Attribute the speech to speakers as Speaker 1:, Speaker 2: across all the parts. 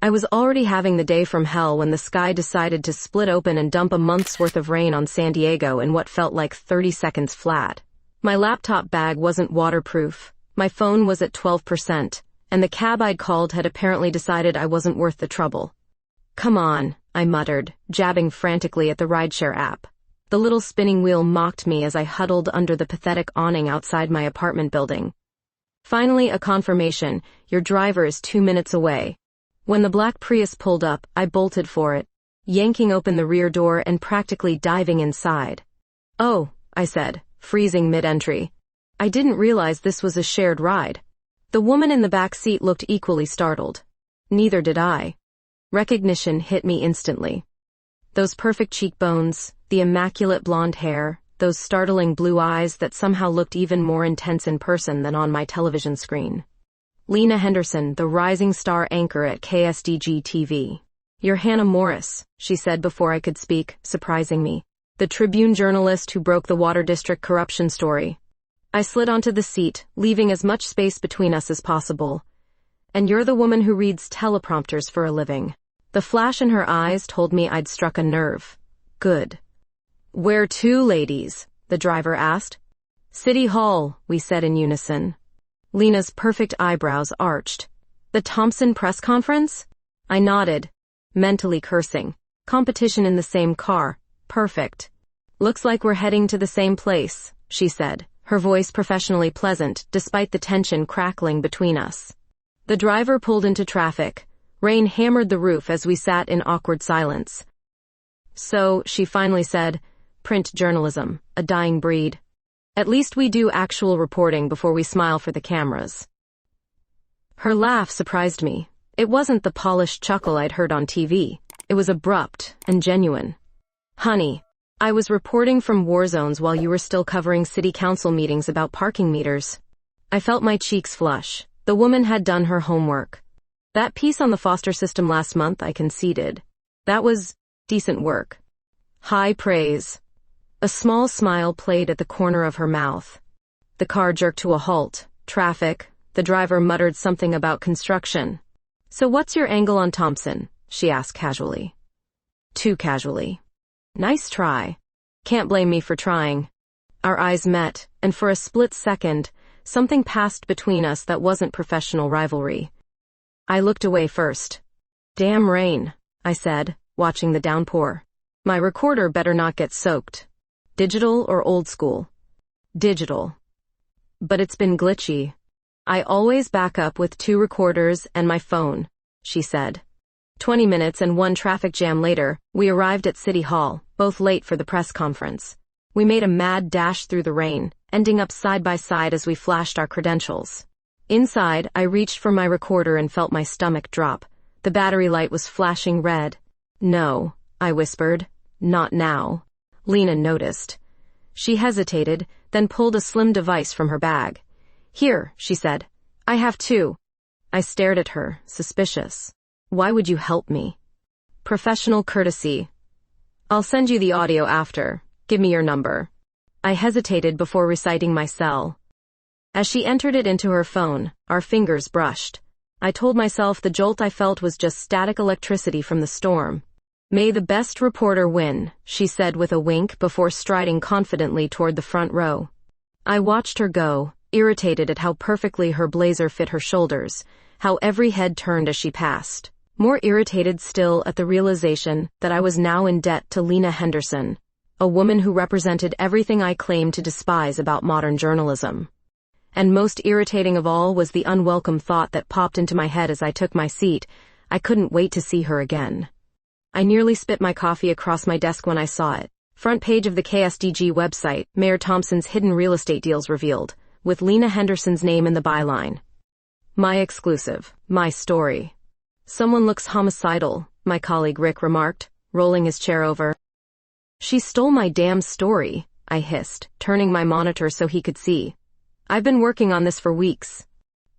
Speaker 1: I was already having the day from hell when the sky decided to split open and dump a month's worth of rain on San Diego in what felt like 30 seconds flat. My laptop bag wasn't waterproof, my phone was at 12%, and the cab I'd called had apparently decided I wasn't worth the trouble. "Come on," I muttered, jabbing frantically at the rideshare app. The little spinning wheel mocked me as I huddled under the pathetic awning outside my apartment building. Finally, a confirmation: your driver is 2 minutes away. When the black Prius pulled up, I bolted for it, yanking open the rear door and practically diving inside. "Oh," I said, freezing mid-entry. I didn't realize this was a shared ride. The woman in the back seat looked equally startled. Neither did I. Recognition hit me instantly. Those perfect cheekbones, the immaculate blonde hair, those startling blue eyes that somehow looked even more intense in person than on my television screen. Lena Henderson, the rising star anchor at KSDG TV. "You're Hannah Morris," she said before I could speak, surprising me. "The Tribune journalist who broke the Water District corruption story." I slid onto the seat, leaving as much space between us as possible. "And you're the woman who reads teleprompters for a living." The flash in her eyes told me I'd struck a nerve. Good. "Where to, ladies?" the driver asked. "City Hall," we said in unison. Lena's perfect eyebrows arched. "The Thompson press conference?" I nodded, mentally cursing. Competition in the same car. Perfect. "Looks like we're heading to the same place," she said, her voice professionally pleasant despite the tension crackling between us. The driver pulled into traffic. Rain hammered the roof as we sat in awkward silence. "So," she finally said, "print journalism, a dying breed. At least we do actual reporting before we smile for the cameras." Her laugh surprised me. It wasn't the polished chuckle I'd heard on TV. It was abrupt and genuine. "Honey, I was reporting from war zones while you were still covering city council meetings about parking meters." I felt my cheeks flush. The woman had done her homework. "That piece on the foster system last month," I conceded. "That was decent work." High praise. A small smile played at the corner of her mouth. The car jerked to a halt. Traffic. The driver muttered something about construction. "So what's your angle on Thompson?" she asked casually. Too casually. Nice try. Can't blame me for trying. Our eyes met, and for a split second, something passed between us that wasn't professional rivalry. I looked away first. "Damn rain," I said, watching the downpour. "My recorder better not get soaked." Digital or old school? Digital. But it's been glitchy. "I always back up with 2 recorders and my phone," she said. 20 minutes and 1 traffic jam later, we arrived at City Hall, both late for the press conference. We made a mad dash through the rain, ending up side by side as we flashed our credentials. Inside, I reached for my recorder and felt my stomach drop. The battery light was flashing red. "No," I whispered. "Not now." Lena noticed. She hesitated, then pulled a slim device from her bag. "Here," she said. "I have 2. I stared at her, suspicious. "Why would you help me?" "Professional courtesy." "I'll send you the audio after. Give me your number." I hesitated before reciting my cell. As she entered it into her phone, our fingers brushed. I told myself the jolt I felt was just static electricity from the storm. "May the best reporter win," she said with a wink before striding confidently toward the front row. I watched her go, irritated at how perfectly her blazer fit her shoulders, how every head turned as she passed. More irritated still at the realization that I was now in debt to Lena Henderson, a woman who represented everything I claimed to despise about modern journalism. And most irritating of all was the unwelcome thought that popped into my head as I took my seat. I couldn't wait to see her again. I nearly spit my coffee across my desk when I saw it. Front page of the KSDG website, Mayor Thompson's hidden real estate deals revealed, with Lena Henderson's name in the byline. "My exclusive. My story." "Someone looks homicidal," my colleague Rick remarked, rolling his chair over. "She stole my damn story," I hissed, turning my monitor so he could see. "I've been working on this for weeks."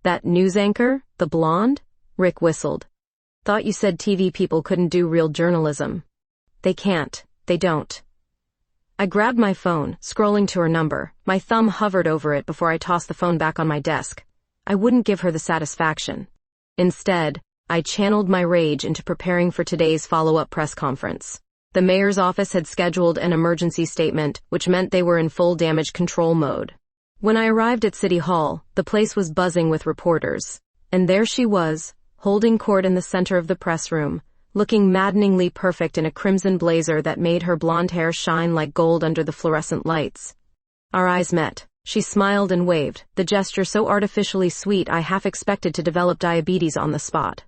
Speaker 1: "That news anchor? The blonde?" Rick whistled. "Thought you said TV people couldn't do real journalism." "They can't. They don't." I grabbed my phone, scrolling to her number. My thumb hovered over it before I tossed the phone back on my desk. I wouldn't give her the satisfaction. Instead, I channeled my rage into preparing for today's follow-up press conference. The mayor's office had scheduled an emergency statement, which meant they were in full damage control mode. When I arrived at City Hall, the place was buzzing with reporters. And there she was, holding court in the center of the press room, looking maddeningly perfect in a crimson blazer that made her blonde hair shine like gold under the fluorescent lights. Our eyes met. She smiled and waved, the gesture so artificially sweet I half expected to develop diabetes on the spot.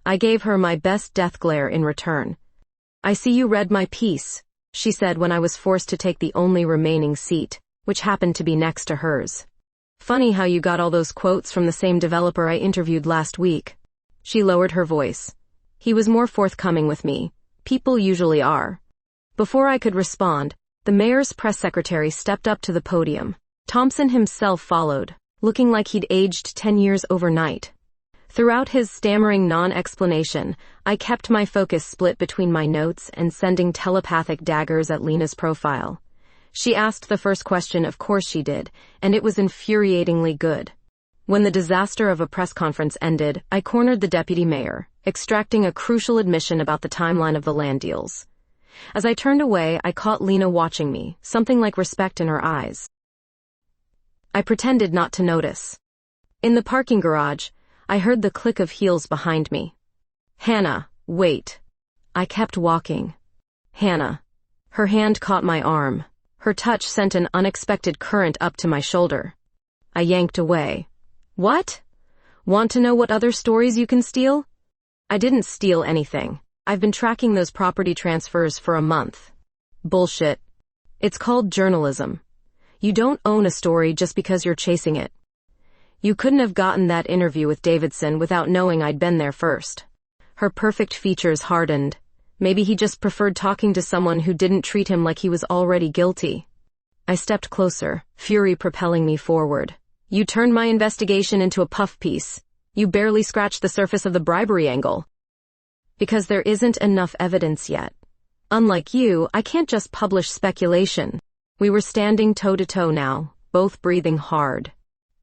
Speaker 1: I gave her my best death glare in return. "I see you read my piece," she said when I was forced to take the only remaining seat, which happened to be next to hers. "Funny how you got all those quotes from the same developer I interviewed last week." She lowered her voice. He was more forthcoming with me. People usually are. Before I could respond, the mayor's press secretary stepped up to the podium. Thompson himself followed, looking like he'd aged 10 years overnight. Throughout his stammering non-explanation, I kept my focus split between my notes and sending telepathic daggers at Lena's profile. She asked the first question, of course she did, and it was infuriatingly good. When the disaster of a press conference ended, I cornered the deputy mayor, extracting a crucial admission about the timeline of the land deals. As I turned away, I caught Lena watching me, something like respect in her eyes. I pretended not to notice. In the parking garage, I heard the click of heels behind me. "Hannah, wait." I kept walking. "Hannah." Her hand caught my arm. Her touch sent an unexpected current up to my shoulder. I yanked away. "What? Want to know what other stories you can steal?" "I didn't steal anything. I've been tracking those property transfers for a month." "Bullshit. It's called journalism. You don't own a story just because you're chasing it. You couldn't have gotten that interview with Davidson without knowing I'd been there first." Her perfect features hardened. Maybe he just preferred talking to someone who didn't treat him like he was already guilty. I stepped closer, fury propelling me forward. "You turned my investigation into a puff piece. You barely scratched the surface of the bribery angle." "Because there isn't enough evidence yet. Unlike you, I can't just publish speculation." We were standing toe-to-toe now, both breathing hard.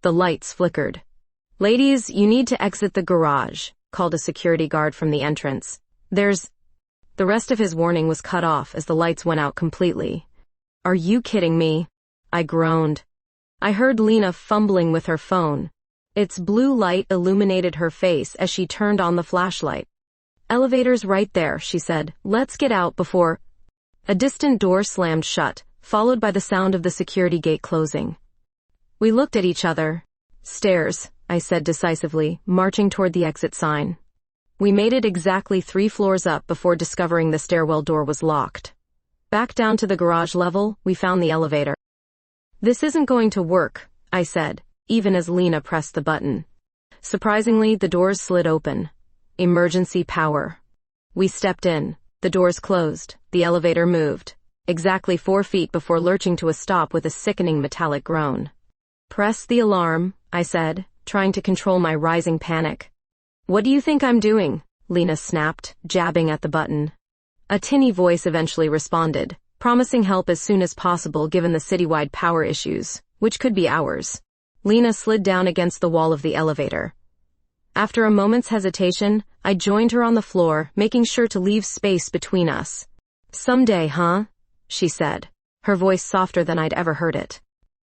Speaker 1: The lights flickered. "Ladies, you need to exit the garage," called a security guard from the entrance. "There's—" The rest of his warning was cut off as the lights went out completely. "Are you kidding me?" I groaned. I heard Lena fumbling with her phone. Its blue light illuminated her face as she turned on the flashlight. "Elevator's right there," she said. "Let's get out before—" A distant door slammed shut, followed by the sound of the security gate closing. We looked at each other. "Stairs," I said decisively, marching toward the exit sign. We made it exactly 3 floors up before discovering the stairwell door was locked. Back down to the garage level, we found the elevator. "This isn't going to work," I said, even as Lena pressed the button. Surprisingly, the doors slid open. Emergency power. We stepped in. The doors closed. The elevator moved. Exactly 4 feet before lurching to a stop with a sickening metallic groan. "Press the alarm," I said, trying to control my rising panic. "What do you think I'm doing?" Lena snapped, jabbing at the button. A tinny voice eventually responded, promising help as soon as possible given the citywide power issues, which could be hours. Lena slid down against the wall of the elevator. After a moment's hesitation, I joined her on the floor, making sure to leave space between us. "Someday, huh?" she said, her voice softer than I'd ever heard it.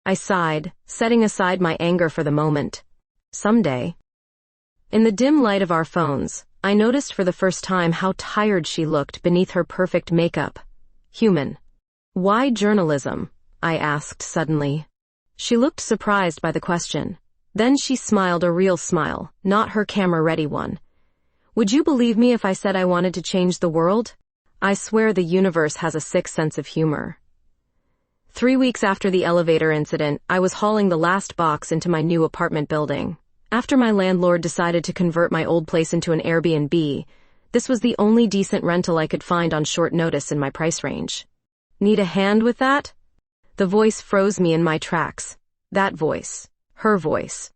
Speaker 1: I sighed, setting aside my anger for the moment. Someday. In the dim light of our phones, I noticed for the first time how tired she looked beneath her perfect makeup. Human. "Why journalism?" I asked suddenly. She looked surprised by the question. Then she smiled a real smile, not her camera-ready one. "Would you believe me if I said I wanted to change the world? I swear the universe has a sick sense of humor." 3 weeks after the elevator incident, I was hauling the last box into my new apartment building. After my landlord decided to convert my old place into an Airbnb, this was the only decent rental I could find on short notice in my price range. "Need a hand with that?" The voice froze me in my tracks. That voice. Her voice.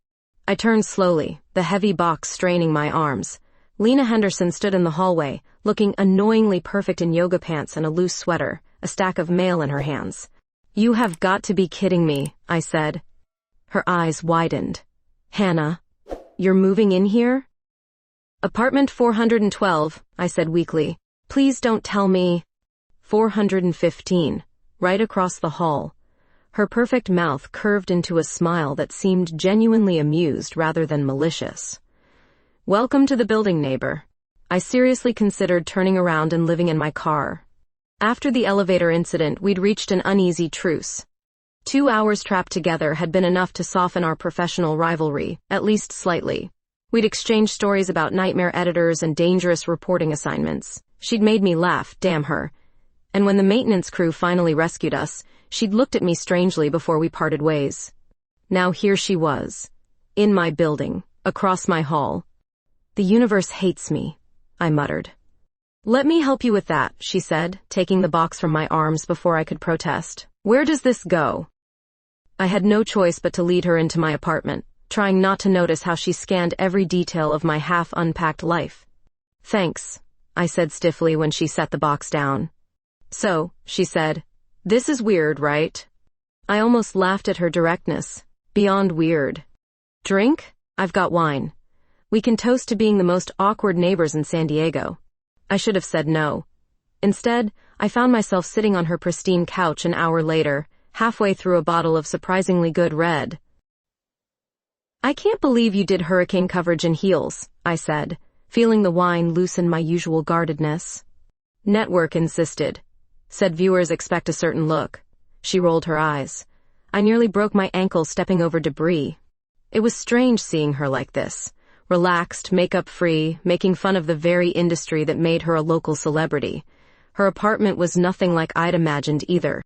Speaker 1: I turned slowly, the heavy box straining my arms. Lena Henderson stood in the hallway, looking annoyingly perfect in yoga pants and a loose sweater, a stack of mail in her hands. "You have got to be kidding me," I said. Her eyes widened. "Hannah, you're moving in here?" Apartment 412, I said weakly. Please don't tell me. 415, right across the hall. Her perfect mouth curved into a smile that seemed genuinely amused rather than malicious. Welcome to the building, neighbor. I seriously considered turning around and living in my car. After the elevator incident, we'd reached an uneasy truce. 2 hours trapped together had been enough to soften our professional rivalry, at least slightly. We'd exchanged stories about nightmare editors and dangerous reporting assignments. She'd made me laugh, damn her. And when the maintenance crew finally rescued us, she'd looked at me strangely before we parted ways. Now here she was, in my building, across my hall. The universe hates me, I muttered. Let me help you with that, she said, taking the box from my arms before I could protest. Where does this go? I had no choice but to lead her into my apartment, trying not to notice how she scanned every detail of my half-unpacked life. Thanks, I said stiffly when she set the box down. So, she said, this is weird, right? I almost laughed at her directness. Beyond weird. Drink? I've got wine. We can toast to being the most awkward neighbors in San Diego. I should have said no. Instead, I found myself sitting on her pristine couch an hour later, halfway through a bottle of surprisingly good red. I can't believe you did hurricane coverage in heels, I said, feeling the wine loosen my usual guardedness. Network insisted. Said viewers expect a certain look. She rolled her eyes. I nearly broke my ankle stepping over debris. It was strange seeing her like this, relaxed, makeup-free, making fun of the very industry that made her a local celebrity. Her apartment was nothing like I'd imagined either.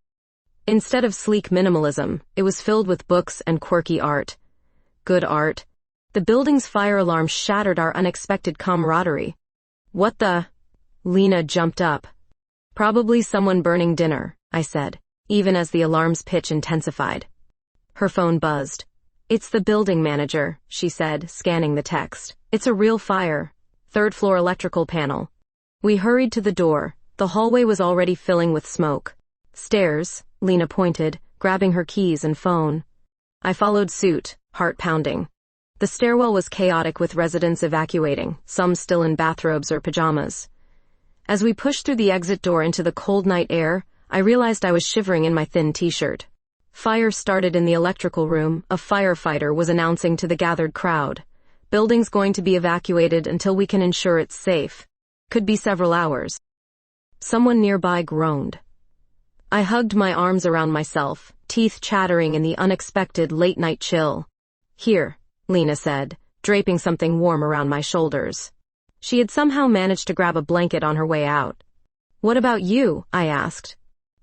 Speaker 1: Instead of sleek minimalism, it was filled with books and quirky art. Good art. The building's fire alarm shattered our unexpected camaraderie. What the? Lena jumped up. Probably someone burning dinner, I said, even as the alarm's pitch intensified. Her phone buzzed. It's the building manager, she said, scanning the text. It's a real fire. 3rd floor electrical panel. We hurried to the door. The hallway was already filling with smoke. Stairs, Lena pointed, grabbing her keys and phone. I followed suit, heart pounding. The stairwell was chaotic with residents evacuating, some still in bathrobes or pajamas. As we pushed through the exit door into the cold night air, I realized I was shivering in my thin t-shirt. Fire started in the electrical room. A firefighter was announcing to the gathered crowd. Building's going to be evacuated until we can ensure it's safe. Could be several hours. Someone nearby groaned. I hugged my arms around myself, teeth chattering in the unexpected late-night chill. Here, Lena said, draping something warm around my shoulders. She had somehow managed to grab a blanket on her way out. What about you? I asked.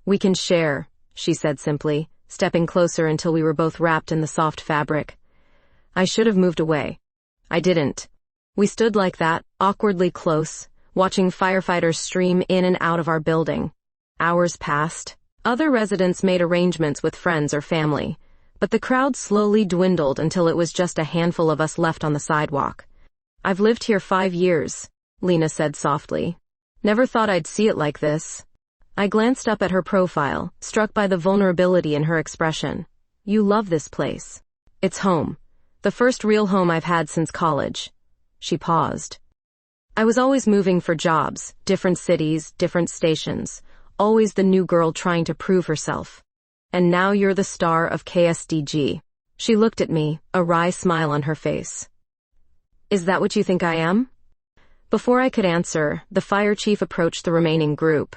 Speaker 1: We can share, she said simply, stepping closer until we were both wrapped in the soft fabric. I should have moved away. I didn't. We stood like that, awkwardly close, watching firefighters stream in and out of our building. Hours passed. Other residents made arrangements with friends or family, but the crowd slowly dwindled until it was just a handful of us left on the sidewalk. I've lived here 5 years, Lena said softly. Never thought I'd see it like this. I glanced up at her profile, struck by the vulnerability in her expression. You love this place. It's home. The first real home I've had since college. She paused. I was always moving for jobs, different cities, different stations, always the new girl trying to prove herself. And now you're the star of KSDG. She looked at me, a wry smile on her face. Is that what you think I am? Before I could answer, the fire chief approached the remaining group.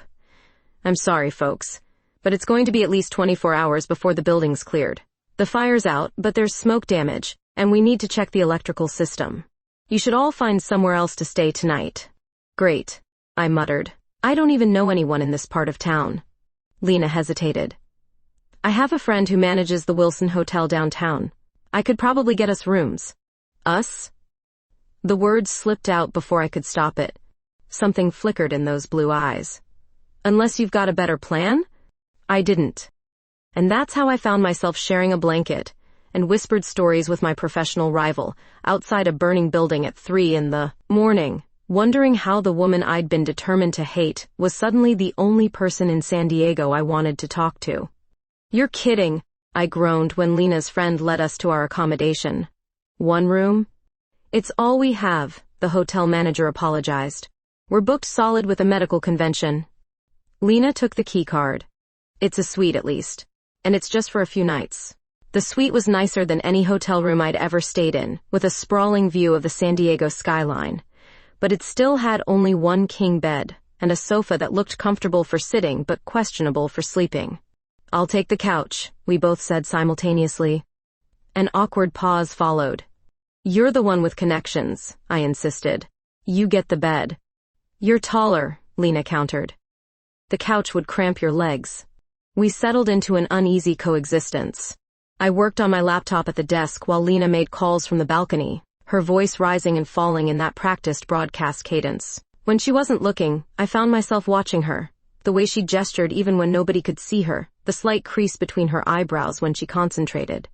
Speaker 1: I'm sorry, folks, but it's going to be at least 24 hours before the building's cleared. The fire's out, but there's smoke damage, and we need to check the electrical system. You should all find somewhere else to stay tonight. Great, I muttered. I don't even know anyone in this part of town. Lena hesitated. I have a friend who manages the Wilson Hotel downtown. I could probably get us rooms. Us? The words slipped out before I could stop it. Something flickered in those blue eyes. Unless you've got a better plan? I didn't. And that's how I found myself sharing a blanket and whispered stories with my professional rival outside a burning building at 3 in the morning, wondering how the woman I'd been determined to hate was suddenly the only person in San Diego I wanted to talk to. You're kidding, I groaned when Lena's friend led us to our accommodation. 1 room? It's all we have, the hotel manager apologized. We're booked solid with a medical convention. Lena took the key card. It's a suite at least. And it's just for a few nights. The suite was nicer than any hotel room I'd ever stayed in, with a sprawling view of the San Diego skyline. But it still had only one king bed, and a sofa that looked comfortable for sitting but questionable for sleeping. I'll take the couch, we both said simultaneously. An awkward pause followed. You're the one with connections, I insisted. You get the bed. You're taller, Lena countered. The couch would cramp your legs. We settled into an uneasy coexistence. I worked on my laptop at the desk while Lena made calls from the balcony, her voice rising and falling in that practiced broadcast cadence. When she wasn't looking, I found myself watching her. The way she gestured even when nobody could see her, the slight crease between her eyebrows when she concentrated.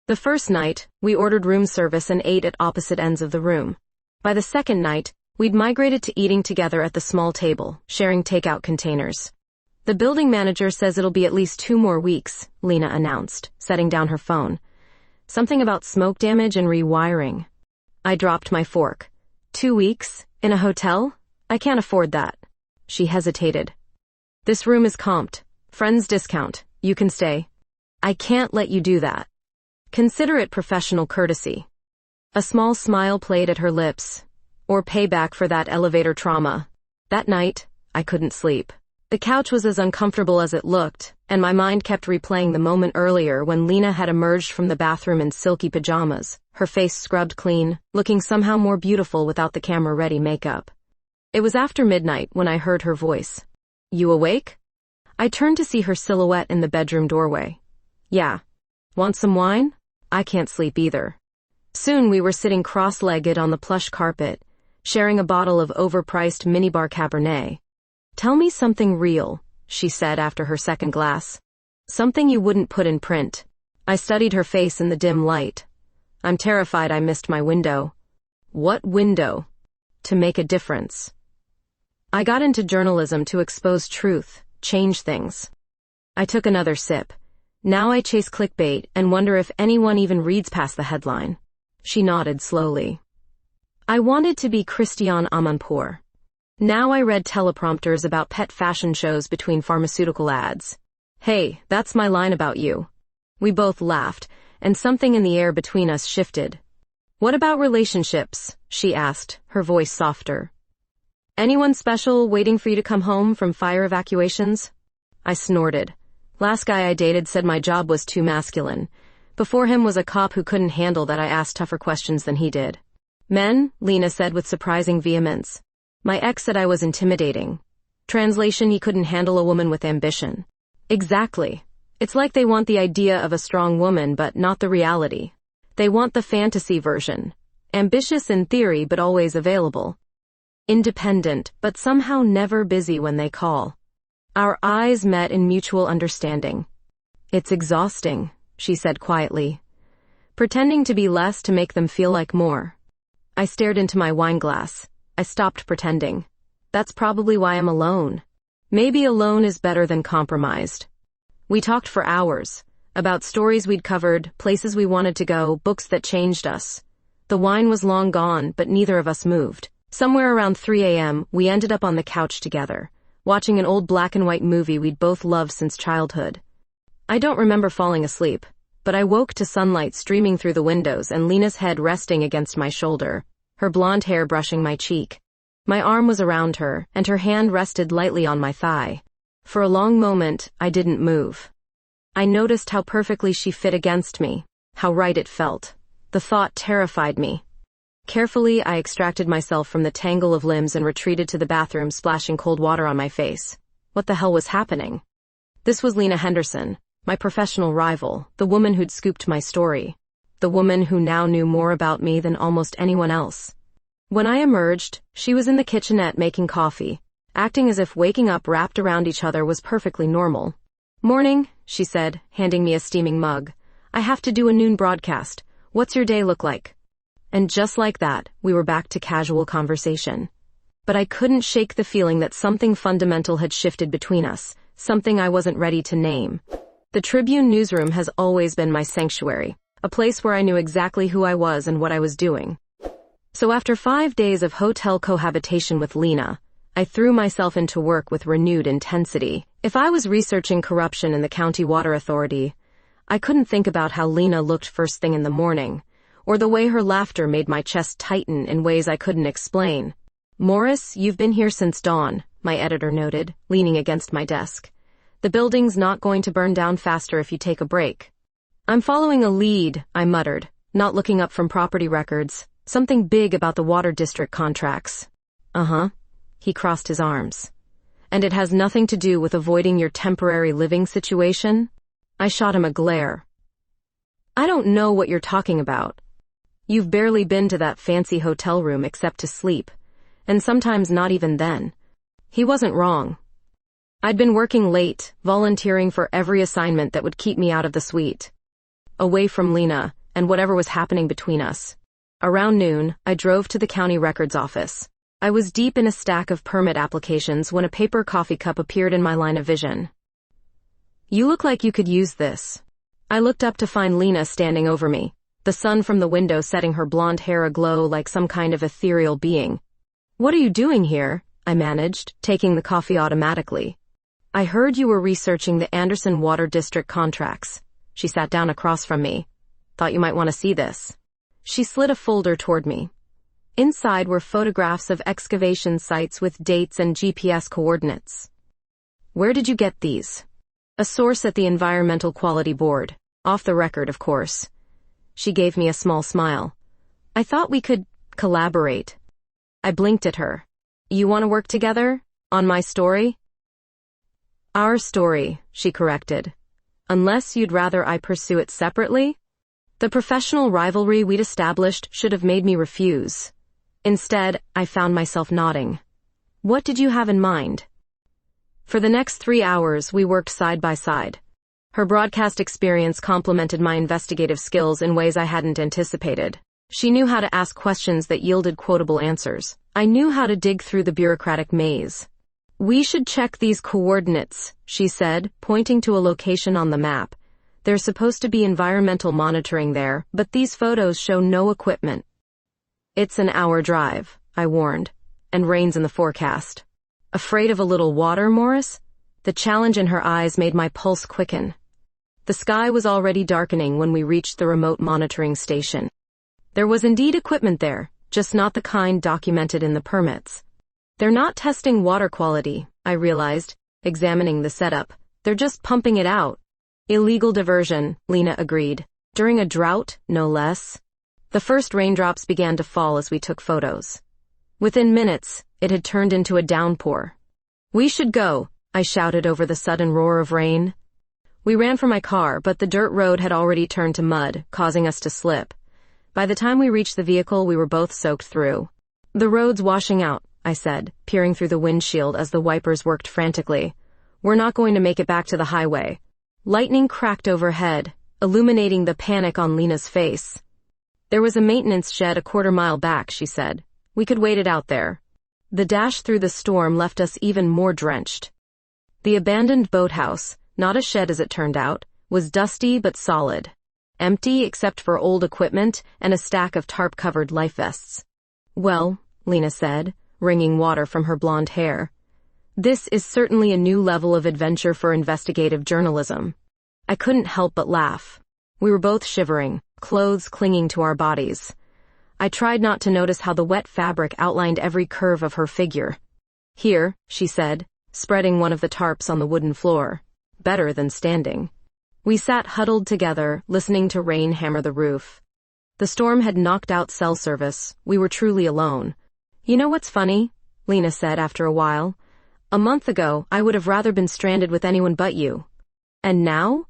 Speaker 1: The first night, we ordered room service and ate at opposite ends of the room. By the second night, we'd migrated to eating together at the small table, sharing takeout containers. The building manager says it'll be at least 2 more weeks, Lena announced, setting down her phone. Something about smoke damage and rewiring. I dropped my fork. 2 weeks? In a hotel? I can't afford that. She hesitated. This room is comped. Friends discount. You can stay. I can't let you do that. Consider it professional courtesy. A small smile played at her lips. Or payback for that elevator trauma. That night, I couldn't sleep. The couch was as uncomfortable as it looked, and my mind kept replaying the moment earlier when Lena had emerged from the bathroom in silky pajamas, her face scrubbed clean, looking somehow more beautiful without the camera-ready makeup. It was after midnight when I heard her voice. You awake? I turned to see her silhouette in the bedroom doorway. Yeah. Want some wine? I can't sleep either. Soon we were sitting cross-legged on the plush carpet, sharing a bottle of overpriced minibar Cabernet. Tell me something real, she said after her second glass. Something you wouldn't put in print. I studied her face in the dim light. I'm terrified I missed my window. What window? To make a difference. I got into journalism to expose truth, change things. I took another sip. Now I chase clickbait and wonder if anyone even reads past the headline. She nodded slowly. I wanted to be Christiane Amanpour. Now I read teleprompters about pet fashion shows between pharmaceutical ads. Hey, that's my line about you. We both laughed, and something in the air between us shifted. What about relationships? She asked, her voice softer. Anyone special waiting for you to come home from fire evacuations? I snorted. Last guy I dated said my job was too masculine. Before him was a cop who couldn't handle that I asked tougher questions than he did. Men, Lena said with surprising vehemence. My ex said I was intimidating. Translation, he couldn't handle a woman with ambition. Exactly. It's like they want the idea of a strong woman but not the reality. They want the fantasy version. Ambitious in theory but always available. Independent but somehow never busy when they call. Our eyes met in mutual understanding. It's exhausting, she said quietly. Pretending to be less to make them feel like more. I stared into my wine glass. I stopped pretending. That's probably why I'm alone. Maybe alone is better than compromised. We talked for hours. About stories we'd covered, places we wanted to go, books that changed us. The wine was long gone, but neither of us moved. Somewhere around 3 a.m., we ended up on the couch together, watching an old black and white movie we'd both loved since childhood. I don't remember falling asleep, but I woke to sunlight streaming through the windows and Lena's head resting against my shoulder, her blonde hair brushing my cheek. My arm was around her, and her hand rested lightly on my thigh. For a long moment, I didn't move. I noticed how perfectly she fit against me, how right it felt. The thought terrified me. Carefully, I extracted myself from the tangle of limbs and retreated to the bathroom, splashing cold water on my face. What the hell was happening? This was Lena Henderson, my professional rival, the woman who'd scooped my story. The woman who now knew more about me than almost anyone else. When I emerged, she was in the kitchenette making coffee, acting as if waking up wrapped around each other was perfectly normal. Morning, she said, handing me a steaming mug. I have to do a noon broadcast. What's your day look like? And just like that, we were back to casual conversation. But I couldn't shake the feeling that something fundamental had shifted between us, something I wasn't ready to name. The Tribune newsroom has always been my sanctuary, a place where I knew exactly who I was and what I was doing. So after 5 days of hotel cohabitation with Lena, I threw myself into work with renewed intensity. If I was researching corruption in the county water authority, I couldn't think about how Lena looked first thing in the morning, or the way her laughter made my chest tighten in ways I couldn't explain. "Morris, you've been here since dawn," my editor noted, leaning against my desk. "The building's not going to burn down faster if you take a break." "I'm following a lead," I muttered, not looking up from property records. "Something big about the water district contracts." "Uh-huh." He crossed his arms. "And it has nothing to do with avoiding your temporary living situation?" I shot him a glare. "I don't know what you're talking about. You've barely been to that fancy hotel room except to sleep, and sometimes not even then." He wasn't wrong. I'd been working late, volunteering for every assignment that would keep me out of the suite, away from Lena and whatever was happening between us. Around noon, I drove to the county records office. I was deep in a stack of permit applications when a paper coffee cup appeared in my line of vision. "You look like you could use this." I looked up to find Lena standing over me, the sun from the window setting her blonde hair aglow like some kind of ethereal being. "What are you doing here?" I managed, taking the coffee automatically. "I heard you were researching the Anderson Water District contracts." She sat down across from me. "Thought you might want to see this." She slid a folder toward me. Inside were photographs of excavation sites with dates and GPS coordinates. "Where did you get these?" "A source at the Environmental Quality Board. Off the record, of course." She gave me a small smile. "I thought we could collaborate." I blinked at her. "You want to work together? On my story?" "Our story," she corrected. "Unless you'd rather I pursue it separately?" The professional rivalry we'd established should have made me refuse. Instead, I found myself nodding. "What did you have in mind?" For the next 3 hours, we worked side by side. Her broadcast experience complemented my investigative skills in ways I hadn't anticipated. She knew how to ask questions that yielded quotable answers. I knew how to dig through the bureaucratic maze. "We should check these coordinates," she said, pointing to a location on the map. "There's supposed to be environmental monitoring there, but these photos show no equipment." "It's an hour drive," I warned, "and rain's in the forecast." "Afraid of a little water, Morris?" The challenge in her eyes made my pulse quicken. The sky was already darkening when we reached the remote monitoring station. There was indeed equipment there, just not the kind documented in the permits. "They're not testing water quality," I realized, examining the setup. "They're just pumping it out." "Illegal diversion," Lena agreed. "During a drought, no less." The first raindrops began to fall as we took photos. Within minutes, it had turned into a downpour. "We should go," I shouted over the sudden roar of rain. We ran for my car, but the dirt road had already turned to mud, causing us to slip. By the time we reached the vehicle, we were both soaked through. "The road's washing out," I said, peering through the windshield as the wipers worked frantically. "We're not going to make it back to the highway." Lightning cracked overhead, illuminating the panic on Lena's face. "There was a maintenance shed a quarter-mile back," she said. "We could wait it out there." The dash through the storm left us even more drenched. The abandoned boathouse, not a shed as it turned out, was dusty but solid. Empty except for old equipment and a stack of tarp-covered life vests. "Well," Lena said, wringing water from her blonde hair, "this is certainly a new level of adventure for investigative journalism." I couldn't help but laugh. We were both shivering, clothes clinging to our bodies. I tried not to notice how the wet fabric outlined every curve of her figure. "Here," she said, spreading one of the tarps on the wooden floor. "Better than standing." We sat huddled together, listening to rain hammer the roof. The storm had knocked out cell service. We were truly alone. "You know what's funny?" Lena said after a while. "A month ago, I would have rather been stranded with anyone but you. And now?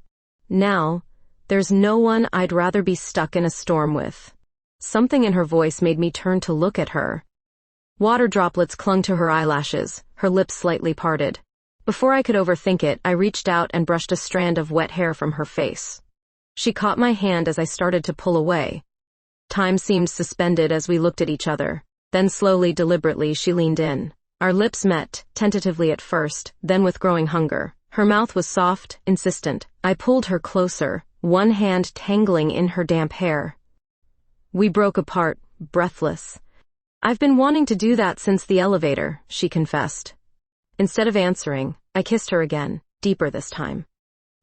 Speaker 1: Now, there's no one I'd rather be stuck in a storm with." Something in her voice made me turn to look at her. Water droplets clung to her eyelashes, her lips slightly parted. Before I could overthink it, I reached out and brushed a strand of wet hair from her face. She caught my hand as I started to pull away. Time seemed suspended as we looked at each other. Then slowly, deliberately, she leaned in. Our lips met, tentatively at first, then with growing hunger. Her mouth was soft, insistent. I pulled her closer, one hand tangling in her damp hair. We broke apart, breathless. I've been wanting to do that since the elevator, she confessed. Instead of answering, I kissed her again, deeper this time.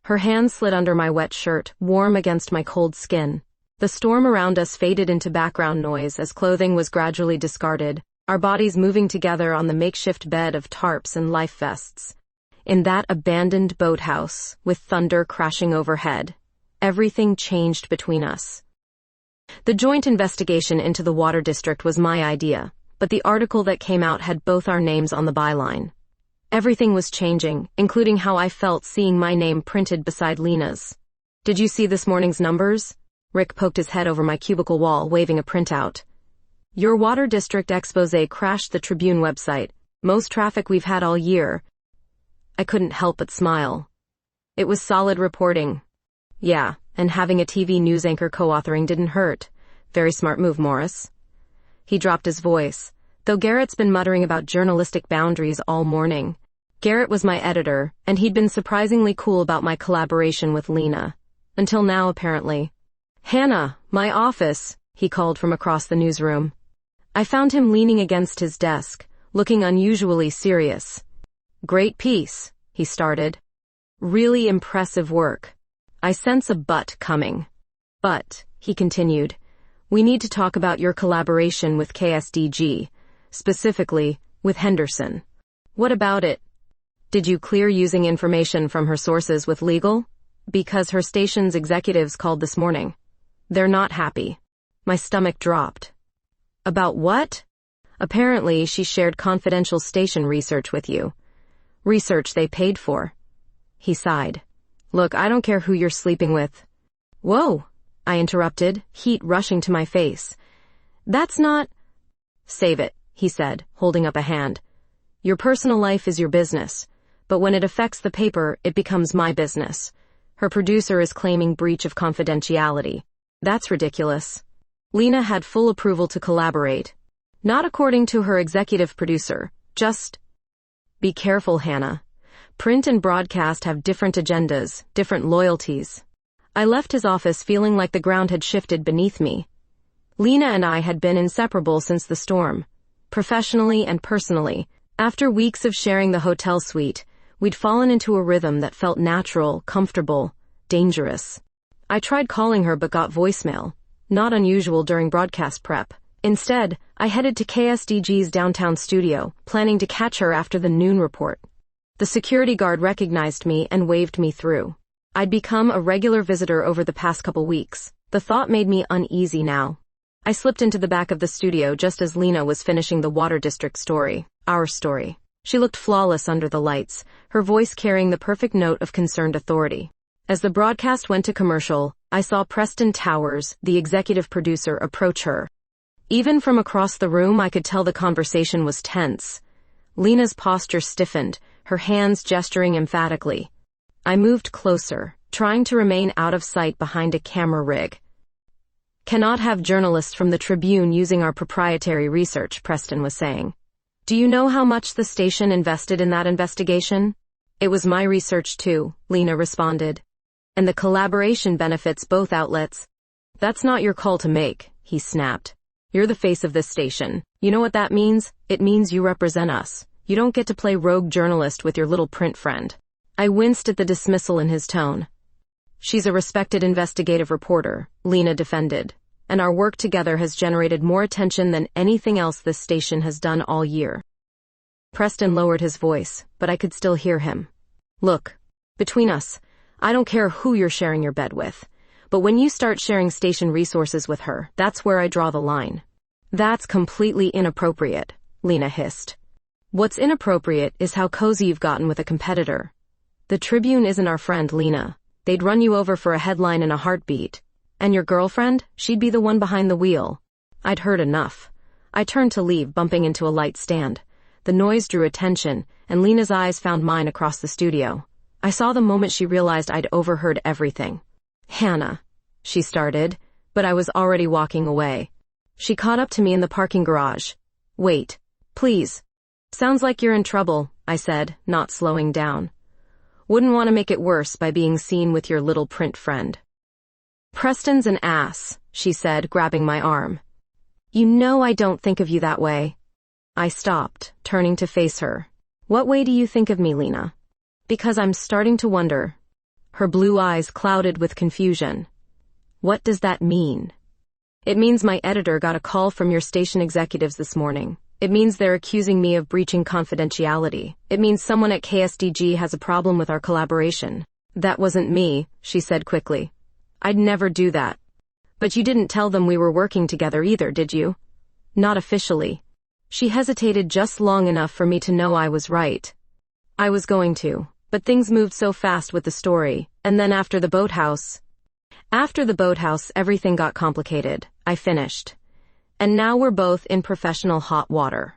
Speaker 1: Her hand slid under my wet shirt, warm against my cold skin. The storm around us faded into background noise as clothing was gradually discarded, our bodies moving together on the makeshift bed of tarps and life vests. In that abandoned boathouse, with thunder crashing overhead, everything changed between us. The joint investigation into the water district was my idea, but the article that came out had both our names on the byline. Everything was changing, including how I felt seeing my name printed beside Lena's. Did you see this morning's numbers? Rick poked his head over my cubicle wall, waving a printout. Your water district exposé crashed the Tribune website. Most traffic we've had all year. I couldn't help but smile. It was solid reporting. Yeah, and having a TV news anchor co-authoring didn't hurt. Very smart move, Morris. He dropped his voice, though Garrett's been muttering about journalistic boundaries all morning. Garrett was my editor, and he'd been surprisingly cool about my collaboration with Lena. Until now, apparently. Hannah, my office, he called from across the newsroom. I found him leaning against his desk, looking unusually serious. Great piece, he started. Really impressive work. I sense a but coming. But, he continued, we need to talk about your collaboration with KSDG, specifically with Henderson. What about it? Did you clear using information from her sources with legal? Because her station's executives called this morning. They're not happy. My stomach dropped. About what? Apparently, she shared confidential station research with you. Research they paid for. He sighed. Look, I don't care who you're sleeping with. Whoa, I interrupted, heat rushing to my face. That's not... Save it, he said, holding up a hand. Your personal life is your business, but when it affects the paper, it becomes my business. Her producer is claiming breach of confidentiality. That's ridiculous. Lena had full approval to collaborate. Not according to her executive producer, just... Be careful, Hannah. Print and broadcast have different agendas, different loyalties. I left his office feeling like the ground had shifted beneath me. Lena and I had been inseparable since the storm, professionally and personally. After weeks of sharing the hotel suite, we'd fallen into a rhythm that felt natural, comfortable, dangerous. I tried calling her but got voicemail, not unusual during broadcast prep. Instead, I headed to KSDG's downtown studio, planning to catch her after the noon report. The security guard recognized me and waved me through. I'd become a regular visitor over the past couple weeks. The thought made me uneasy now. I slipped into the back of the studio just as Lena was finishing the Water District story, our story. She looked flawless under the lights, her voice carrying the perfect note of concerned authority. As the broadcast went to commercial, I saw Preston Towers, the executive producer, approach her. Even from across the room, I could tell the conversation was tense. Lena's posture stiffened, her hands gesturing emphatically. I moved closer, trying to remain out of sight behind a camera rig. Cannot have journalists from the Tribune using our proprietary research, Preston was saying. Do you know how much the station invested in that investigation? It was my research too, Lena responded. And the collaboration benefits both outlets. That's not your call to make, he snapped. You're the face of this station. You know what that means? It means you represent us. You don't get to play rogue journalist with your little print friend. I winced at the dismissal in his tone. She's a respected investigative reporter, Lena defended, and our work together has generated more attention than anything else this station has done all year. Preston lowered his voice, but I could still hear him. Look, between us, I don't care who you're sharing your bed with, but when you start sharing station resources with her, that's where I draw the line. That's completely inappropriate, Lena hissed. What's inappropriate is how cozy you've gotten with a competitor. The Tribune isn't our friend, Lena. They'd run you over for a headline in a heartbeat. And your girlfriend? She'd be the one behind the wheel. I'd heard enough. I turned to leave, bumping into a light stand. The noise drew attention, and Lena's eyes found mine across the studio. I saw the moment she realized I'd overheard everything. Hannah, she started, but I was already walking away. She caught up to me in the parking garage. Wait, please. Sounds like you're in trouble, I said, not slowing down. Wouldn't want to make it worse by being seen with your little print friend. Preston's an ass, she said, grabbing my arm. You know I don't think of you that way. I stopped, turning to face her. What way do you think of me, Lena? Because I'm starting to wonder. Her blue eyes clouded with confusion. What does that mean? It means my editor got a call from your station executives this morning. It means they're accusing me of breaching confidentiality. It means someone at KSDG has a problem with our collaboration. That wasn't me, she said quickly. I'd never do that. But you didn't tell them we were working together either, did you? Not officially. She hesitated just long enough for me to know I was right. I was going to, but things moved so fast with the story, and then after the boathouse, everything got complicated. I finished. And now we're both in professional hot water.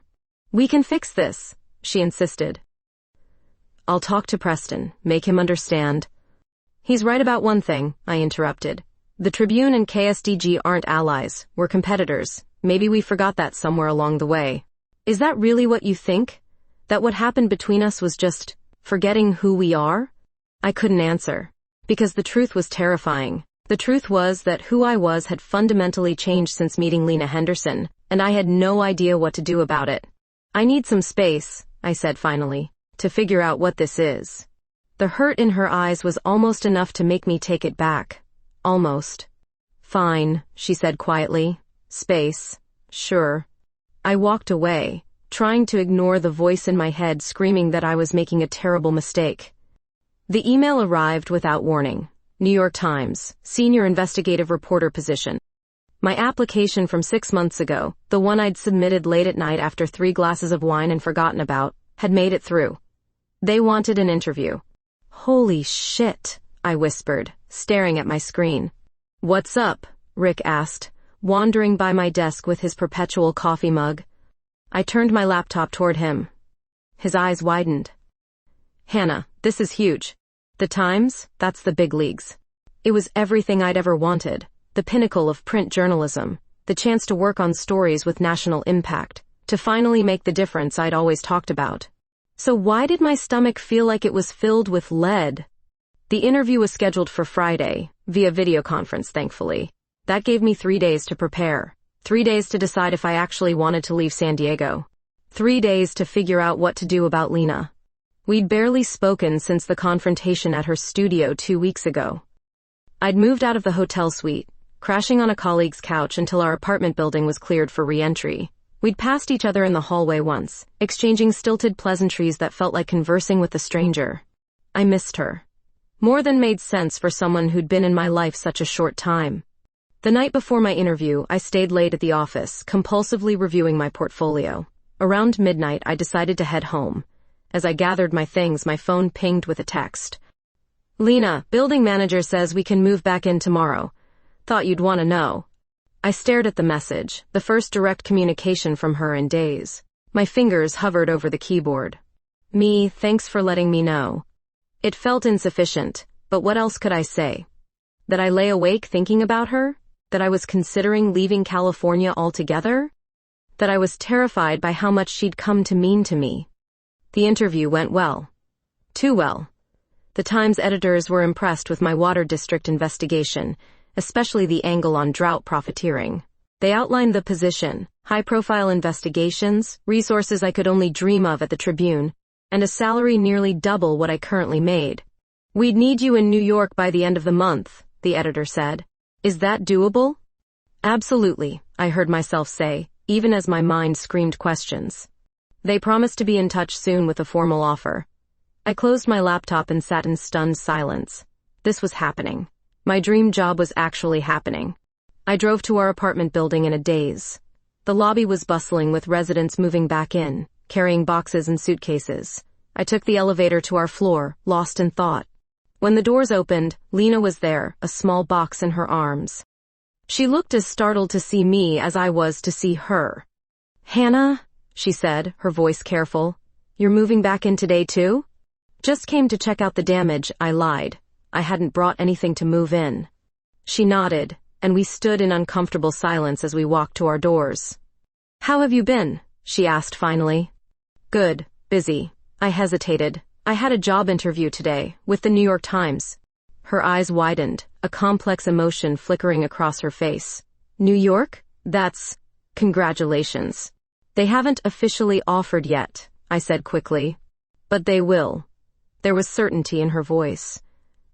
Speaker 1: We can fix this, she insisted. I'll talk to Preston, make him understand. He's right about one thing, I interrupted. The Tribune and KSDG aren't allies, we're competitors. Maybe we forgot that somewhere along the way. Is that really what you think? That what happened between us was just forgetting who we are? I couldn't answer, because the truth was terrifying. The truth was that who I was had fundamentally changed since meeting Lena Henderson, and I had no idea what to do about it. I need some space, I said finally, to figure out what this is. The hurt in her eyes was almost enough to make me take it back. Almost. Fine, she said quietly. Space. Sure. I walked away, trying to ignore the voice in my head screaming that I was making a terrible mistake. The email arrived without warning. New York Times, senior investigative reporter position. My application from 6 months ago, the one I'd submitted late at night after 3 glasses of wine and forgotten about, had made it through. They wanted an interview. Holy shit, I whispered, staring at my screen. What's up? Rick asked, wandering by my desk with his perpetual coffee mug. I turned my laptop toward him. His eyes widened. Hannah, this is huge. The Times, that's the big leagues. It was everything I'd ever wanted, the pinnacle of print journalism, the chance to work on stories with national impact, to finally make the difference I'd always talked about. So why did my stomach feel like it was filled with lead? The interview was scheduled for Friday, via video conference, thankfully. That gave me 3 days to prepare. 3 days to decide if I actually wanted to leave San Diego. 3 days to figure out what to do about Lena. We'd barely spoken since the confrontation at her studio 2 weeks ago. I'd moved out of the hotel suite, crashing on a colleague's couch until our apartment building was cleared for re-entry. We'd passed each other in the hallway once, exchanging stilted pleasantries that felt like conversing with a stranger. I missed her. More than made sense for someone who'd been in my life such a short time. The night before my interview, I stayed late at the office, compulsively reviewing my portfolio. Around midnight, I decided to head home. As I gathered my things, my phone pinged with a text. Lena, building manager says we can move back in tomorrow. Thought you'd want to know. I stared at the message, the first direct communication from her in days. My fingers hovered over the keyboard. Thanks for letting me know. It felt insufficient, but what else could I say? That I lay awake thinking about her? That I was considering leaving California altogether? That I was terrified by how much she'd come to mean to me? The interview went well. Too well. The Times editors were impressed with my Water District investigation, especially the angle on drought profiteering. They outlined the position, high-profile investigations, resources I could only dream of at the Tribune, and a salary nearly double what I currently made. We'd need you in New York by the end of the month, the editor said. Is that doable? Absolutely, I heard myself say, even as my mind screamed questions. They promised to be in touch soon with a formal offer. I closed my laptop and sat in stunned silence. This was happening. My dream job was actually happening. I drove to our apartment building in a daze. The lobby was bustling with residents moving back in, carrying boxes and suitcases. I took the elevator to our floor, lost in thought. When the doors opened, Lena was there, a small box in her arms. She looked as startled to see me as I was to see her. Hannah? She said, her voice careful. You're moving back in today too? Just came to check out the damage, I lied. I hadn't brought anything to move in. She nodded, and we stood in uncomfortable silence as we walked to our doors. How have you been? She asked finally. Good, busy. I hesitated. I had a job interview today, with the New York Times. Her eyes widened, a complex emotion flickering across her face. New York? That's Congratulations. They haven't officially offered yet, I said quickly. But they will. There was certainty in her voice.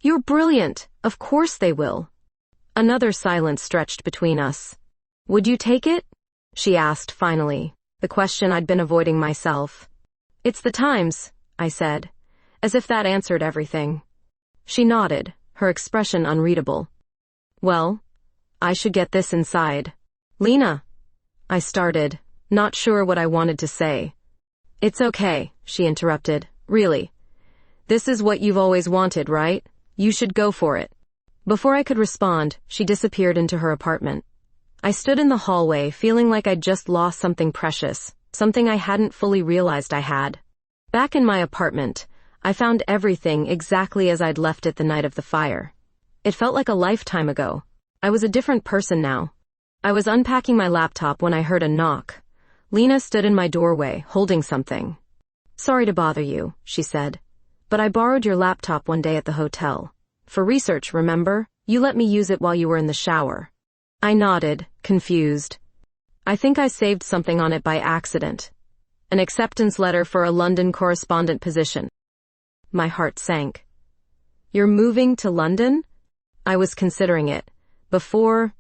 Speaker 1: You're brilliant. Of course they will. Another silence stretched between us. Would you take it? She asked finally, the question I'd been avoiding myself. It's the Times, I said, as if that answered everything. She nodded, her expression unreadable. Well, I should get this inside. Lena, I started, not sure what I wanted to say. It's okay, she interrupted. Really. This is what you've always wanted, right? You should go for it. Before I could respond, she disappeared into her apartment. I stood in the hallway, feeling like I'd just lost something precious, something I hadn't fully realized I had. Back in my apartment, I found everything exactly as I'd left it the night of the fire. It felt like a lifetime ago. I was a different person now. I was unpacking my laptop when I heard a knock. Lena stood in my doorway, holding something. Sorry to bother you, she said. But I borrowed your laptop one day at the hotel. For research, remember? You let me use it while you were in the shower. I nodded, confused. I think I saved something on it by accident. An acceptance letter for a London correspondent position. My heart sank. You're moving to London? I was considering it. Before...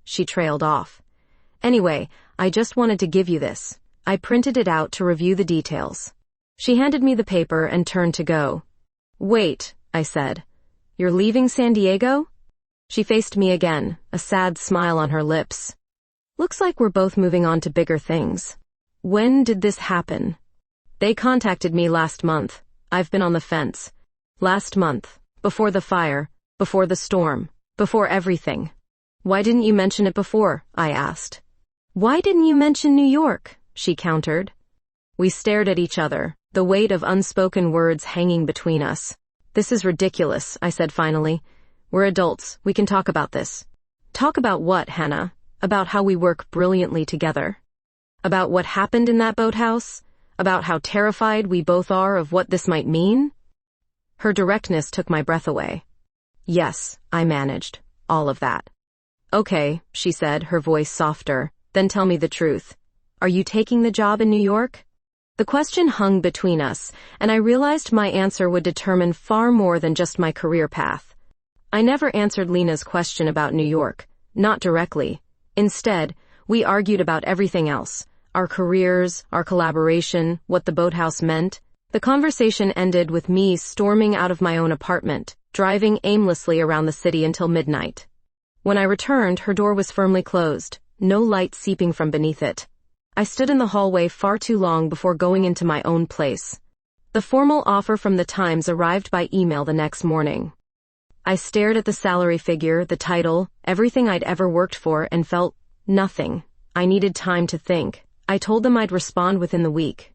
Speaker 1: She trailed off. Anyway, I just wanted to give you this. I printed it out to review the details. She handed me the paper and turned to go. Wait, I said. You're leaving San Diego? She faced me again, a sad smile on her lips. Looks like we're both moving on to bigger things. When did this happen? They contacted me last month. I've been on the fence. Last month. Before the fire. Before the storm. Before everything. Why didn't you mention it before? I asked. Why didn't you mention New York? She countered. We stared at each other, the weight of unspoken words hanging between us. This is ridiculous, I said finally. We're adults. We can talk about this. Talk about what, Hannah? About how we work brilliantly together? About what happened in that boathouse? About how terrified we both are of what this might mean? Her directness took my breath away. Yes, I managed. All of that. Okay, she said, her voice softer. Then tell me the truth. Are you taking the job in New York? The question hung between us, and I realized my answer would determine far more than just my career path. I never answered Lena's question about New York, not directly. Instead, we argued about everything else. Our careers, our collaboration, what the boathouse meant. The conversation ended with me storming out of my own apartment, driving aimlessly around the city until midnight. When I returned, her door was firmly closed, no light seeping from beneath it. I stood in the hallway far too long before going into my own place. The formal offer from the Times arrived by email the next morning. I stared at the salary figure, the title, everything I'd ever worked for, and felt nothing. I needed time to think. I told them I'd respond within the week.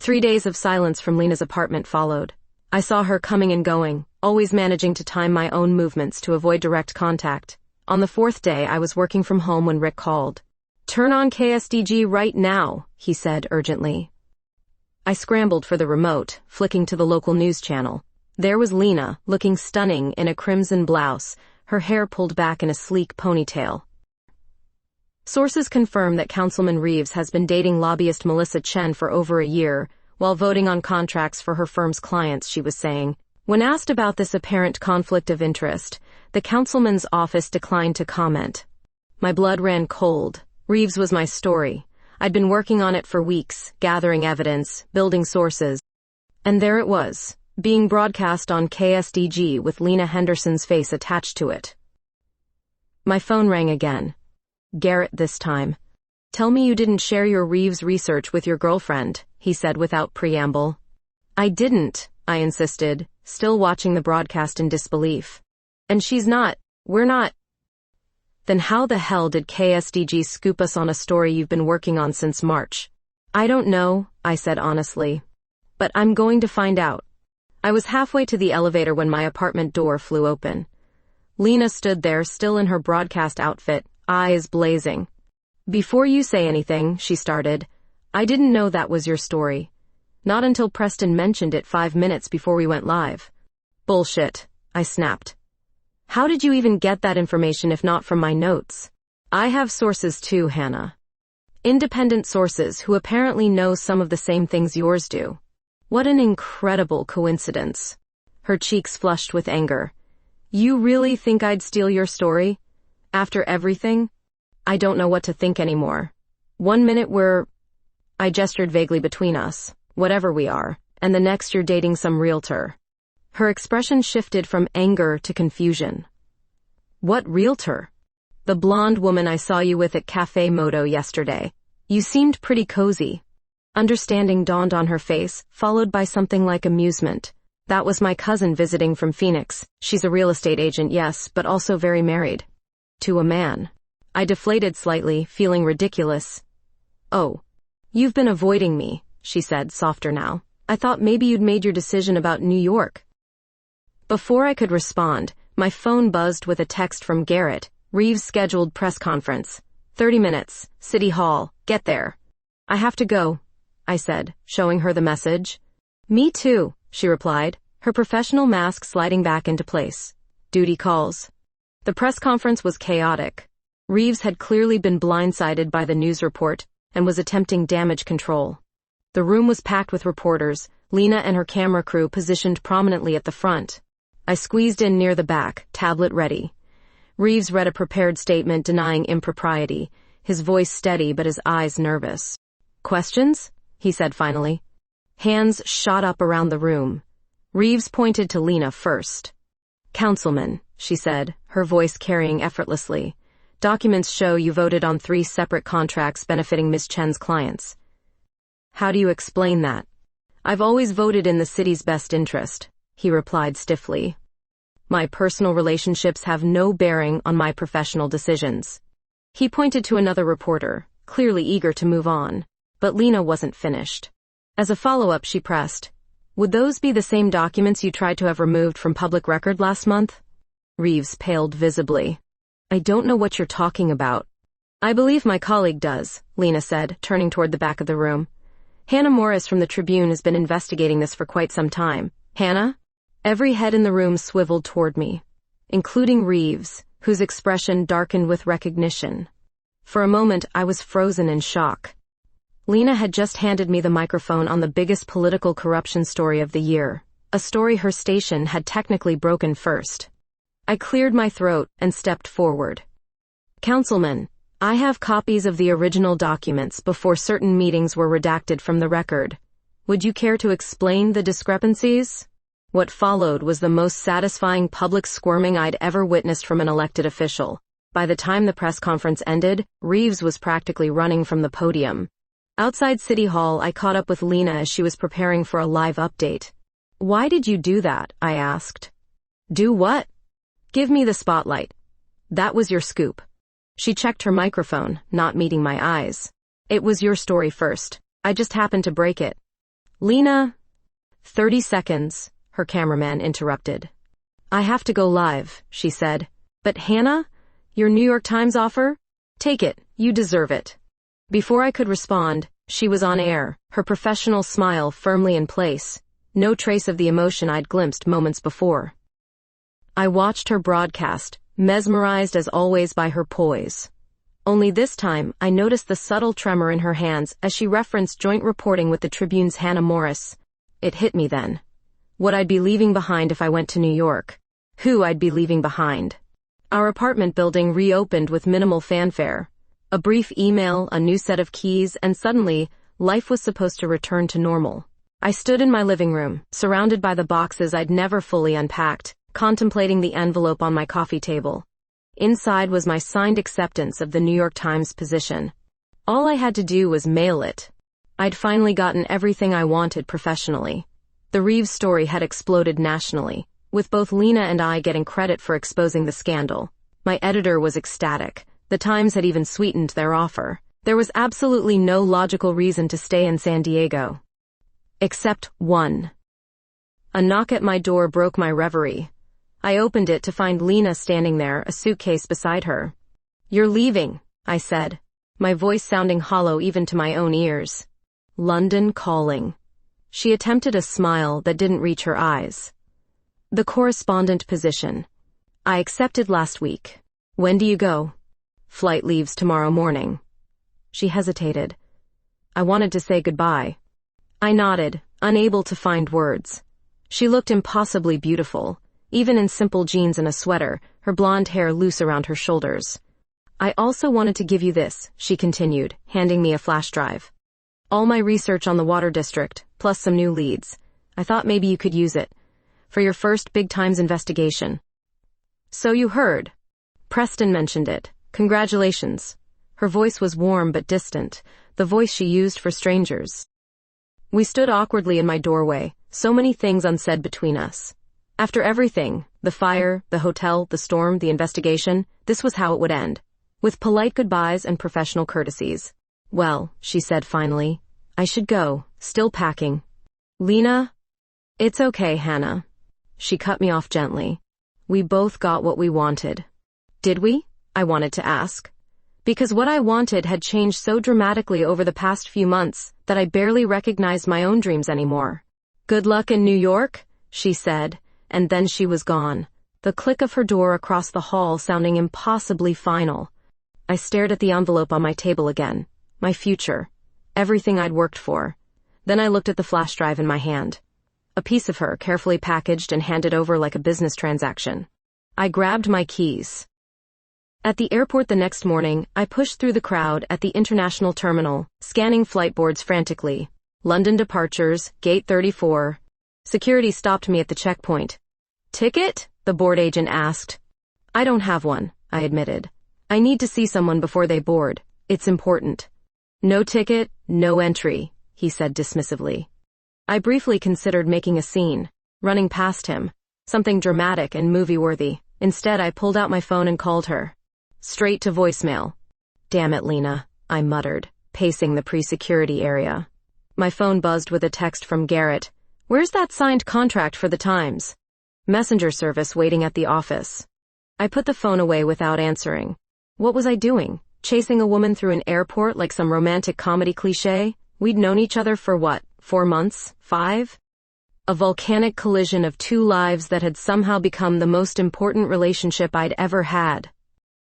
Speaker 1: 3 days of silence from Lena's apartment followed. I saw her coming and going, always managing to time my own movements to avoid direct contact. On the 4th day, I was working from home when Rick called. Turn on KSDG right now, he said urgently. I scrambled for the remote, flicking to the local news channel. There was Lena, looking stunning in a crimson blouse, her hair pulled back in a sleek ponytail. Sources confirm that Councilman Reeves has been dating lobbyist Melissa Chen for over a year, while voting on contracts for her firm's clients, she was saying. When asked about this apparent conflict of interest, the councilman's office declined to comment. My blood ran cold. Reeves was my story. I'd been working on it for weeks, gathering evidence, building sources. And there it was, being broadcast on KSDG with Lena Henderson's face attached to it. My phone rang again. Garrett this time. Tell me you didn't share your Reeves research with your girlfriend, he said without preamble. I didn't, I insisted, still watching the broadcast in disbelief. And we're not. Then how the hell did KSDG scoop us on a story you've been working on since March? I don't know, I said honestly. But I'm going to find out. I was halfway to the elevator when my apartment door flew open. Lena stood there, still in her broadcast outfit, eyes blazing. Before you say anything, she started, I didn't know that was your story. Not until Preston mentioned it 5 minutes before we went live. Bullshit, I snapped. How did you even get that information if not from my notes? I have sources too, Hannah. Independent sources who apparently know some of the same things yours do. What an incredible coincidence. Her cheeks flushed with anger. You really think I'd steal your story? After everything? I don't know what to think anymore. 1 minute I gestured vaguely between us, whatever we are, and the next you're dating some realtor. Her expression shifted from anger to confusion. What realtor? The blonde woman I saw you with at Café Moto yesterday. You seemed pretty cozy. Understanding dawned on her face, followed by something like amusement. That was my cousin visiting from Phoenix. She's a real estate agent, yes, but also very married. To a man. I deflated slightly, feeling ridiculous. Oh. You've been avoiding me, she said, softer now. I thought maybe you'd made your decision about New York. Before I could respond, my phone buzzed with a text from Garrett. Reeves scheduled press conference. 30 minutes, City Hall, get there. I have to go, I said, showing her the message. Me too, she replied, her professional mask sliding back into place. Duty calls. The press conference was chaotic. Reeves had clearly been blindsided by the news report and was attempting damage control. The room was packed with reporters, Lena and her camera crew positioned prominently at the front. I squeezed in near the back, tablet ready. Reeves read a prepared statement denying impropriety, his voice steady but his eyes nervous. Questions? He said finally. Hands shot up around the room. Reeves pointed to Lena first. Councilman, she said, her voice carrying effortlessly. Documents show you voted on 3 separate contracts benefiting Ms. Chen's clients. How do you explain that? I've always voted in the city's best interest, he replied stiffly. My personal relationships have no bearing on my professional decisions. He pointed to another reporter, clearly eager to move on, but Lena wasn't finished. As a follow-up, she pressed, would those be the same documents you tried to have removed from public record last month? Reeves paled visibly. I don't know what you're talking about. I believe my colleague does, Lena said, turning toward the back of the room. Hannah Morris from the Tribune has been investigating this for quite some time. Hannah? Every head in the room swiveled toward me, including Reeves, whose expression darkened with recognition. For a moment, I was frozen in shock. Lena had just handed me the microphone on the biggest political corruption story of the year, a story her station had technically broken first. I cleared my throat and stepped forward. Councilman, I have copies of the original documents before certain meetings were redacted from the record. Would you care to explain the discrepancies? What followed was the most satisfying public squirming I'd ever witnessed from an elected official. By the time the press conference ended, Reeves was practically running from the podium. Outside City Hall, I caught up with Lena as she was preparing for a live update. Why did you do that? I asked. Do what? Give me the spotlight. That was your scoop. She checked her microphone, not meeting my eyes. It was your story first. I just happened to break it. Lena? 30 seconds, her cameraman interrupted. I have to go live, she said. But Hannah? Your New York Times offer? Take it, you deserve it. Before I could respond, she was on air, her professional smile firmly in place, no trace of the emotion I'd glimpsed moments before. I watched her broadcast, mesmerized as always by her poise. Only this time, I noticed the subtle tremor in her hands as she referenced joint reporting with the Tribune's Hannah Morris. It hit me then. What I'd be leaving behind if I went to New York. Who I'd be leaving behind. Our apartment building reopened with minimal fanfare. A brief email, a new set of keys, and suddenly, life was supposed to return to normal. I stood in my living room, surrounded by the boxes I'd never fully unpacked, contemplating the envelope on my coffee table. Inside was my signed acceptance of the New York Times position. All I had to do was mail it. I'd finally gotten everything I wanted professionally. The Reeves story had exploded nationally, with both Lena and I getting credit for exposing the scandal. My editor was ecstatic. The Times had even sweetened their offer. There was absolutely no logical reason to stay in San Diego. Except one. A knock at my door broke my reverie. I opened it to find Lena standing there, a suitcase beside her. You're leaving, I said, my voice sounding hollow even to my own ears. London calling. She attempted a smile that didn't reach her eyes. The correspondent position. I accepted last week. When do you go? Flight leaves tomorrow morning. She hesitated. I wanted to say goodbye. I nodded, unable to find words. She looked impossibly beautiful, even in simple jeans and a sweater, her blonde hair loose around her shoulders. I also wanted to give you this, she continued, handing me a flash drive. All my research on the water district, plus some new leads. I thought maybe you could use it for your first big times investigation. So you heard. Preston mentioned it. Congratulations. Her voice was warm but distant, the voice she used for strangers. We stood awkwardly in my doorway, so many things unsaid between us. After everything, the fire, the hotel, the storm, the investigation, this was how it would end. With polite goodbyes and professional courtesies. Well, she said finally, I should go, still packing. Lena? It's okay, Hannah. She cut me off gently. We both got what we wanted. Did we? I wanted to ask. Because what I wanted had changed so dramatically over the past few months that I barely recognized my own dreams anymore. Good luck in New York, she said, and then she was gone, the click of her door across the hall sounding impossibly final. I stared at the envelope on my table again. My future. Everything I'd worked for. Then I looked at the flash drive in my hand. A piece of her, carefully packaged and handed over like a business transaction. I grabbed my keys. At the airport the next morning, I pushed through the crowd at the international terminal, scanning flight boards frantically. London departures, gate 34. Security stopped me at the checkpoint. Ticket? The board agent asked. I don't have one, I admitted. I need to see someone before they board. It's important. No ticket, no entry, he said dismissively. I briefly considered making a scene, running past him, something dramatic and movie-worthy. Instead, I pulled out my phone and called her. Straight to voicemail. Damn it, Lena, I muttered, pacing the pre-security area. My phone buzzed with a text from Garrett. Where's that signed contract for the Times? Messenger service waiting at the office. I put the phone away without answering. What was I doing? Chasing a woman through an airport like some romantic comedy cliché? We'd known each other for what, 4 months? 5? A volcanic collision of 2 lives that had somehow become the most important relationship I'd ever had.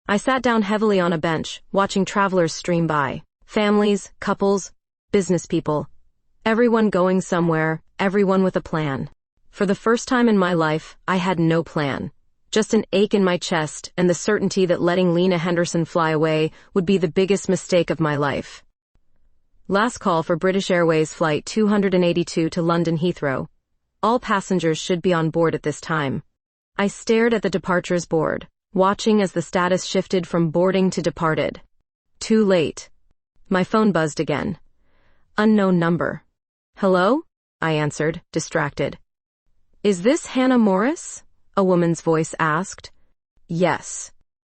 Speaker 1: I sat down heavily on a bench, watching travelers stream by. Families, couples, business people. Everyone going somewhere, everyone with a plan. For the first time in my life, I had no plan. Just an ache in my chest and the certainty that letting Lena Henderson fly away would be the biggest mistake of my life. Last call for British Airways Flight 282 to London Heathrow. All passengers should be on board at this time. I stared at the departures board, watching as the status shifted from boarding to departed. Too late. My phone buzzed again. Unknown number. Hello? I answered, distracted. Is this Hannah Morris? A woman's voice asked. Yes.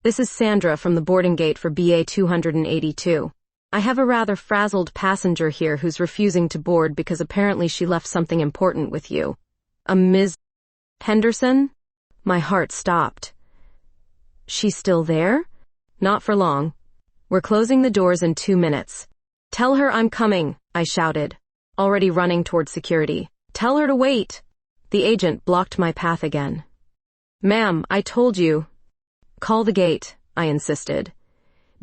Speaker 1: This is Sandra from the boarding gate for BA 282. I have a rather frazzled passenger here who's refusing to board because apparently she left something important with you. A Ms. Henderson? My heart stopped. She's still there? Not for long. We're closing the doors in 2 minutes. Tell her I'm coming, I shouted, already running toward security. Tell her to wait. The agent blocked my path again. Ma'am, I told you. Call the gate, I insisted.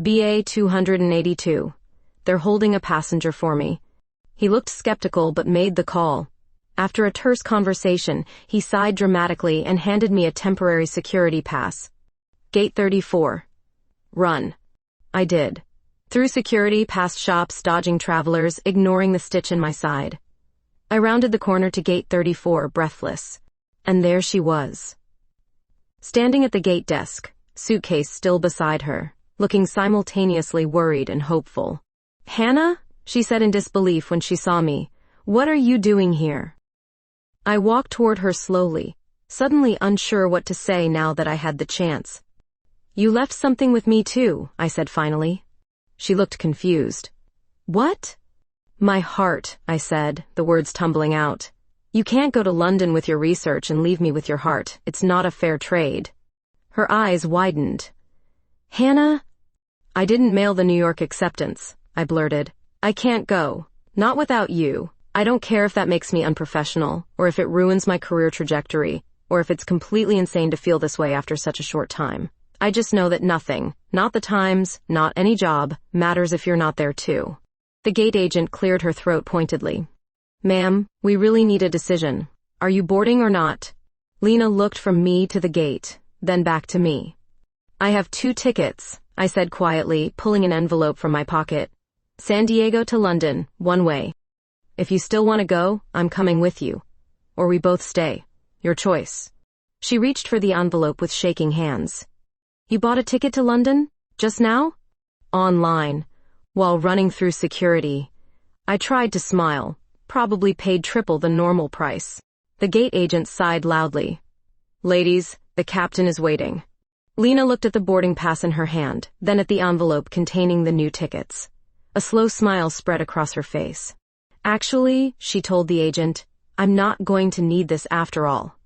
Speaker 1: BA 282. They're holding a passenger for me. He looked skeptical but made the call. After a terse conversation, he sighed dramatically and handed me a temporary security pass. Gate 34. Run. I did. Through security, past shops, dodging travelers, ignoring the stitch in my side. I rounded the corner to gate 34, breathless. And there she was. Standing at the gate desk, suitcase still beside her, looking simultaneously worried and hopeful. Hannah? She said in disbelief when she saw me. What are you doing here? I walked toward her slowly, suddenly unsure what to say now that I had the chance. You left something with me too, I said finally. She looked confused. What? My heart, I said, the words tumbling out. You can't go to London with your research and leave me with your heart. It's not a fair trade. Her eyes widened. Hannah? I didn't mail the New York acceptance, I blurted. I can't go. Not without you. I don't care if that makes me unprofessional, or if it ruins my career trajectory, or if it's completely insane to feel this way after such a short time. I just know that nothing, not the times, not any job, matters if you're not there too. The gate agent cleared her throat pointedly. Ma'am, we really need a decision. Are you boarding or not? Lena looked from me to the gate, then back to me. I have 2 tickets, I said quietly, pulling an envelope from my pocket. San Diego to London, one way. If you still want to go, I'm coming with you. Or we both stay. Your choice. She reached for the envelope with shaking hands. You bought a ticket to London? Just now? Online. While running through security. I tried to smile. Probably paid triple the normal price. The gate agent sighed loudly. Ladies, the captain is waiting. Lena looked at the boarding pass in her hand, then at the envelope containing the new tickets. A slow smile spread across her face. Actually, she told the agent, I'm not going to need this after all.